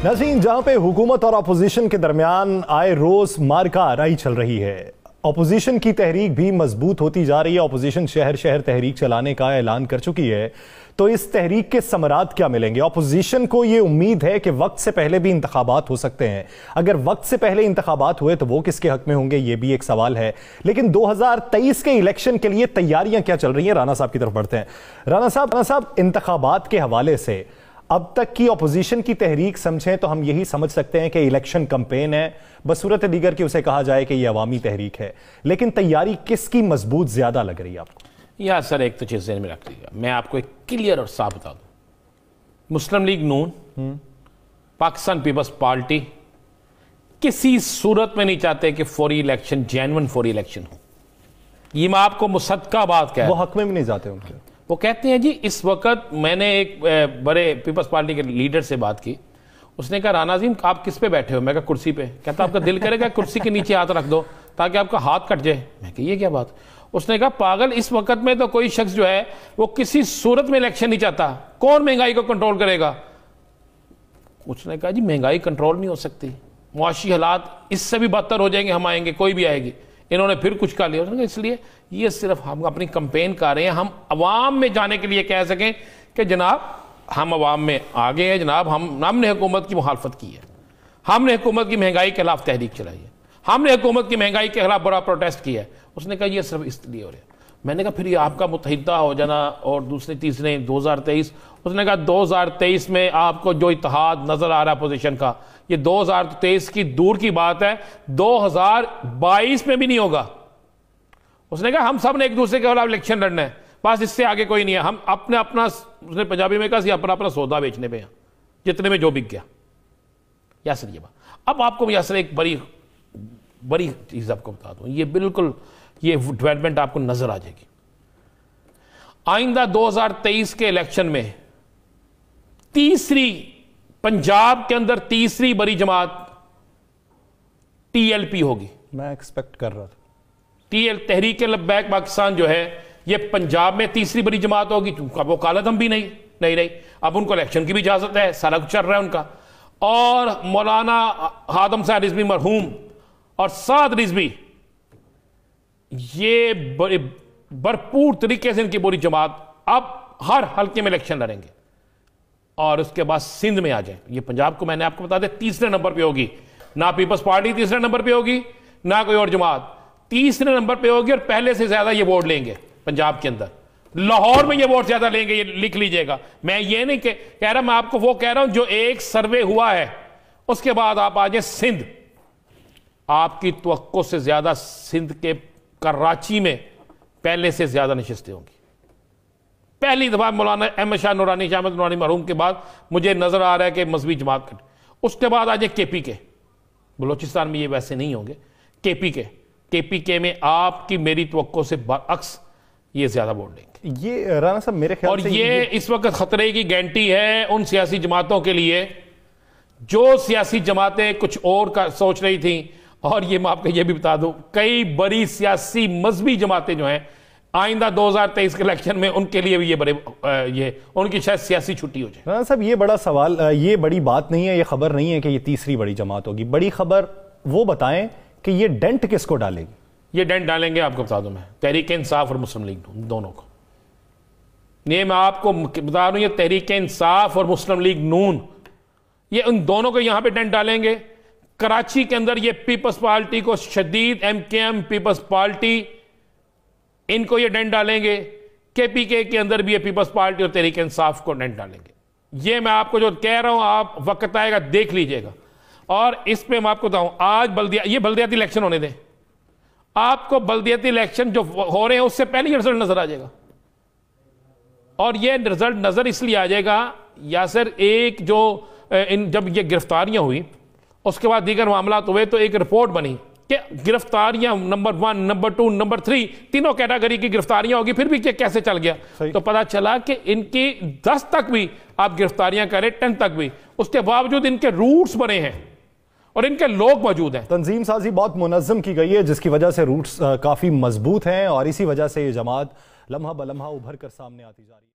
नाज़रीन, जहां पे हुकूमत और अपोजिशन के दरमियान आए रोज मारका आराई चल रही है, अपोजिशन की तहरीक भी मजबूत होती जा रही है। अपोजिशन शहर शहर तहरीक चलाने का ऐलान कर चुकी है। तो इस तहरीक के समरात क्या मिलेंगे? अपोजिशन को ये उम्मीद है कि वक्त से पहले भी इंतखाबात हो सकते हैं। अगर वक्त से पहले इंतखाबात हुए तो वो किसके हक में होंगे, ये भी एक सवाल है। लेकिन 2023 के इलेक्शन के लिए तैयारियां क्या चल रही हैं? राना साहब की तरफ बढ़ते हैं। राना साहब, इंतखाबात के हवाले से अब तक की अपोजिशन की तहरीक समझें तो हम यही समझ सकते हैं कि इलेक्शन कैंपेन है, बसूरत दीगर की उसे कहा जाए कि यह अवामी तहरीक है। लेकिन तैयारी किसकी मजबूत ज्यादा लग रही है आपको? या सर, एक तो चीज़ ज़हन में रख लीजिएगा, मैं आपको एक क्लियर और साफ बता दूं। मुस्लिम लीग नून, पाकिस्तान पीपल्स पार्टी किसी सूरत में नहीं चाहते कि फौरी इलेक्शन, जेन्युइन फौरी इलेक्शन हो। ये मैं आपको मुसद्दका बात कह, वो हक में भी नहीं जाते उनके। वो कहते हैं जी, इस वक्त मैंने एक बड़े पीपल्स पार्टी के लीडर से बात की। उसने कहा, राना जी आप किस पे बैठे हो? मैं कहा कुर्सी पे। कहता आपका दिल करेगा कुर्सी के नीचे हाथ रख दो ताकि आपका हाथ कट जाए। मैं कहा ये क्या बात? उसने कहा पागल, इस वक्त में तो कोई शख्स जो है वो किसी सूरत में इलेक्शन नहीं चाहता। कौन महंगाई को कंट्रोल करेगा? उसने कहा जी महंगाई कंट्रोल नहीं हो सकती, मुआशी हालात इससे भी बदतर हो जाएंगे, हम आएंगे, कोई भी आएगी। इन्होंने फिर कुछ कर लिया। उसने कहा इसलिए ये सिर्फ हम अपनी कंपेन कर रहे हैं, हम अवाम में जाने के लिए कह सकें कि जनाब हम अवाम में आगे हैं, जनाब हमने हुकूमत की मुखालफत की है, हमने हुकूमत की महंगाई के खिलाफ तहरीक चलाई है, हमने हुकूमत की महंगाई के खिलाफ बड़ा प्रोटेस्ट किया है। उसने कहा ये सिर्फ इसलिए हो रहा है। मैंने कहा फिर ये आपका मुत्तहिदा हो जाना और दूसरे तीसरे 2023। उसने कहा 2023 में आपको जो इत्तेहाद नजर आ रहा है अपोजिशन का, ये 2023 की दूर की बात है, 2022 में भी नहीं होगा। उसने कहा हम सब ने एक दूसरे के खिलाफ इलेक्शन लड़ना है, बस इससे आगे कोई नहीं है। हम अपना उसने पंजाबी में कहा अपना सौदा बेचने पे हैं, जितने में जो बिक गया। यासर ये बात, अब आपको यासर एक बड़ी चीज आपको बता दूं, ये बिल्कुल ये डेवलपमेंट आपको नजर आ जाएगी। आइंदा 2023 के इलेक्शन में पंजाब के अंदर तीसरी बड़ी जमात टीएलपी होगी। मैं एक्सपेक्ट कर रहा था तहरीक लब्बैक पाकिस्तान जो है ये पंजाब में तीसरी बड़ी जमात होगी। अब वकालत हम भी नहीं रही, अब उनको इलेक्शन की भी इजाजत है, सारा कुछ चल रहा है उनका। और मौलाना हादम साहब रिजवी मरहूम और साद रिजवी, ये बड़े भरपूर तरीके से इनकी पूरी जमात अब हर हल्के में इलेक्शन लड़ेंगे। और उसके बाद सिंध में आ जाए, ये पंजाब को मैंने आपको बता दिया तीसरे नंबर पे होगी। ना पीपल्स पार्टी तीसरे नंबर पे होगी, ना कोई और जमात तीसरे नंबर पे होगी। और पहले से ज्यादा ये वोट लेंगे पंजाब के अंदर, लाहौर में ये वोट ज्यादा लेंगे, ये लिख लीजिएगा। मैं ये नहीं कह रहा, मैं आपको वो कह रहा हूं जो एक सर्वे हुआ है। उसके बाद आप आ जाए सिंध, आपकी तवक्को से ज्यादा सिंध के कराची में पहले से ज्यादा नशिस्तें होंगी। पहली दफा मौलाना अहमद शाह नूरानी, शाह अहमद नूरानी मरहूम के बाद मुझे नजर आ रहा है कि मजहबी जमात कट। उसके बाद आ जाए केपी के, बलोचिस्तान में ये वैसे नहीं होंगे। केपी के में आपकी मेरी तवक्को से बरअक्स ये ज्यादा वोट लेंगे। ये राना साहब मेरे ख्याल से ये इस वक्त खतरे की घंटी है उन सियासी जमातों के लिए जो सियासी जमातें कुछ और का सोच रही थी। और ये मैं आपको ये भी बता दूं, कई बड़ी सियासी मजहबी जमातें जो हैं आइंदा 2023 के इलेक्शन में उनके लिए भी ये उनकी शायद सियासी छुट्टी हो जाए। राना साहब ये बड़ा सवाल, ये बड़ी बात नहीं है, ये खबर नहीं है कि ये तीसरी बड़ी जमात होगी। बड़ी खबर वो बताएं कि ये डेंट किसको डालेगी? ये डेंट डालेंगे, आपको बता दूं मैं, तहरीक इंसाफ और मुस्लिम लीग दोनों को। ये मैं आपको बता दूं, ये तहरीक इंसाफ और मुस्लिम लीग नून, ये उन दोनों को यहां पे डेंट डालेंगे। कराची के अंदर ये पीपल्स पार्टी को शदीद, एमकेएम पीपल्स पार्टी, इनको ये डेंट डालेंगे। केपीके के अंदर भी ये पीपल्स पार्टी और तहरीक इंसाफ को डेंट डालेंगे। ये मैं आपको जो कह रहा हूं, आप वक्त आएगा देख लीजिएगा। और इस पे मैं आपको बताऊं, आज बल्दियाती इलेक्शन होने दें, आपको बल्दियाती इलेक्शन जो हो रहे हैं उससे पहले ही रिजल्ट नजर आ जाएगा। और ये रिजल्ट नजर इसलिए आ जाएगा यासर, एक जो जब ये गिरफ्तारियां हुई उसके बाद दीगर मामलात हुए तो एक रिपोर्ट बनी कि गिरफ्तारियां नंबर 1, नंबर 2, नंबर 3 तीनों कैटेगरी की गिरफ्तारियां होगी। फिर भी कैसे चल गया? तो पता चला कि इनकी 10 तक भी आप गिरफ्तारियां करें, 10 तक भी, उसके बावजूद इनके रूट्स बने हैं और इनके लोग मौजूद हैं। तंजीम साजी बहुत मुनज़्ज़म की गई है, जिसकी वजह से रूट्स काफी मजबूत हैं और इसी वजह से ये जमात लम्हा ब लम्हा उभर कर सामने आती जा रही है।